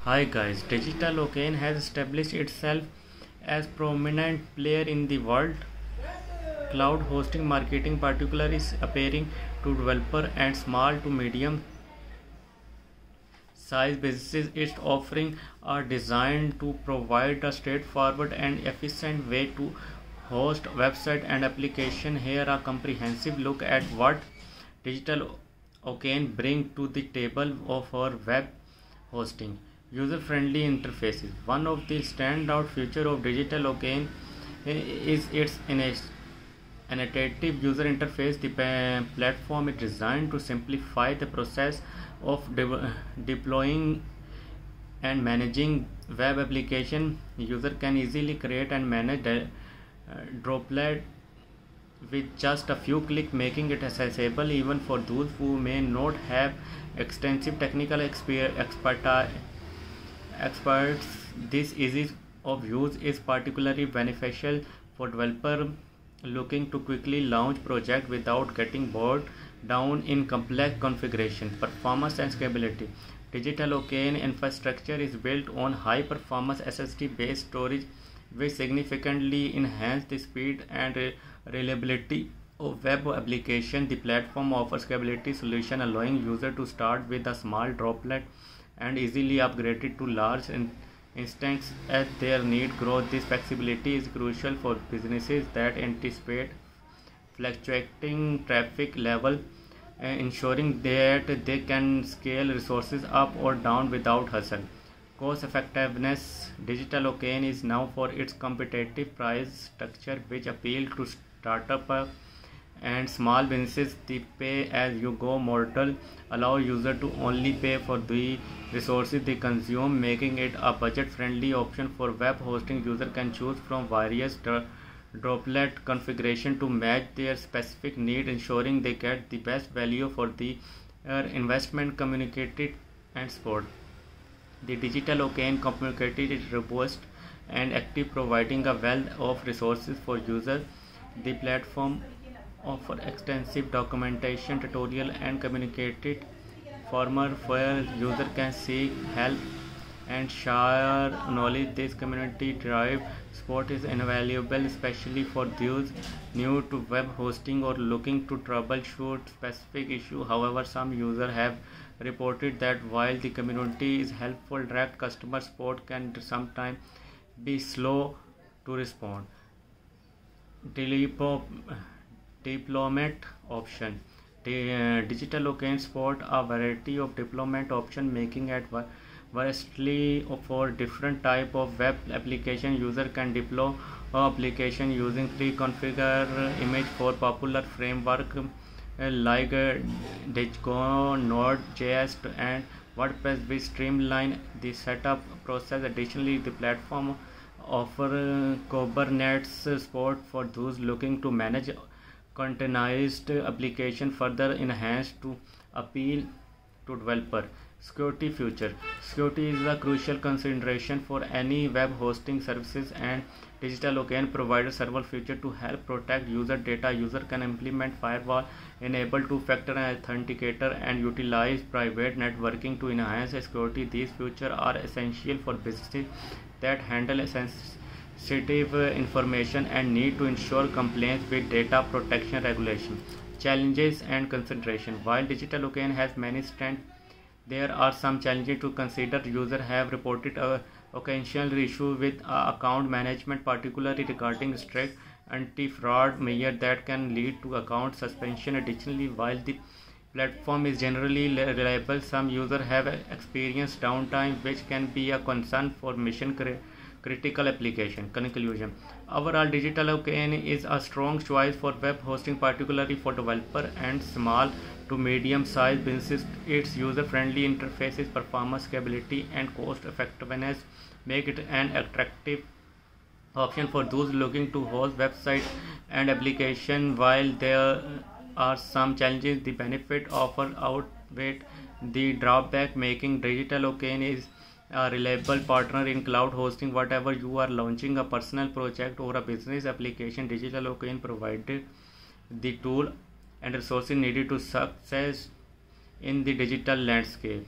Hi guys, DigitalOcean has established itself as prominent player in the world cloud hosting marketing, particularly is appearing to developer and small to medium size businesses. Its offerings are designed to provide a straightforward and efficient way to host website and application. Here a comprehensive look at what DigitalOcean bring to the table of our web hosting. User-friendly interfaces. One of the standout features of DigitalOcean is its intuitive user interface. The platform is designed to simplify the process of deploying and managing web application. User can easily create and manage droplet with just a few clicks, making it accessible even for those who may not have extensive technical experts. This ease of use is particularly beneficial for developers looking to quickly launch projects without getting bogged down in complex configuration. Performance and scalability. DigitalOcean infrastructure is built on high-performance SSD-based storage, which significantly enhance the speed and reliability of web application. The platform offers scalability solution, allowing users to start with a small droplet and easily upgrade it to large instances as their need grows. This flexibility is crucial for businesses that anticipate fluctuating traffic level, ensuring that they can scale resources up or down without hustle. Cost effectiveness. DigitalOcean is known for its competitive price structure, which appeal to startups and small businesses. The pay-as-you-go model allows users to only pay for the resources they consume, making it a budget-friendly option for web hosting. Users can choose from various droplet configuration to match their specific need, ensuring they get the best value for the investment. Communicated and support. The DigitalOcean community is robust and active, providing a wealth of resources for users. The platform offers extensive documentation, tutorial, and communicated forums where users can seek help and share knowledge. This community-driven support is invaluable, especially for those new to web hosting or looking to troubleshoot specific issue. However, some users have reported that while the community is helpful, direct customer support can sometimes be slow to respond. Deployment option. DigitalOcean support a variety of deployment options, making it versatile for different type of web application. User can deploy application using pre-configured image for popular framework like Django, Node.js, and WordPress, which streamline the setup process. Additionally, the platform offer Kubernetes support for those looking to manage containerized application, further enhanced to appeal to developer. Security feature. Security is a crucial consideration for any web hosting services, and DigitalOcean provides several features to help protect user data. User can implement firewall, enable two-factor authenticator, and utilize private networking to enhance security. These features are essential for businesses that handle sensitive information and need to ensure compliance with data protection regulation. Challenges and consideration. While DigitalOcean has many strengths, there are some challenges to consider. Users have reported occasional issues with account management, particularly regarding strict anti-fraud measures that can lead to account suspension. Additionally, while the platform is generally reliable, some users have experienced downtime, which can be a concern for mission critical application. Conclusion. Overall, DigitalOcean is a strong choice for web hosting, particularly for developer and small to medium-sized businesses. Its user-friendly interfaces, performance, scalability, and cost-effectiveness make it an attractive option for those looking to host websites and applications. While there are some challenges, the benefit offered outweigh the drawback, making DigitalOcean is a reliable partner in cloud hosting. Whatever you are launching, a personal project or a business application, DigitalOcean provided the tool and resources needed to success in the digital landscape.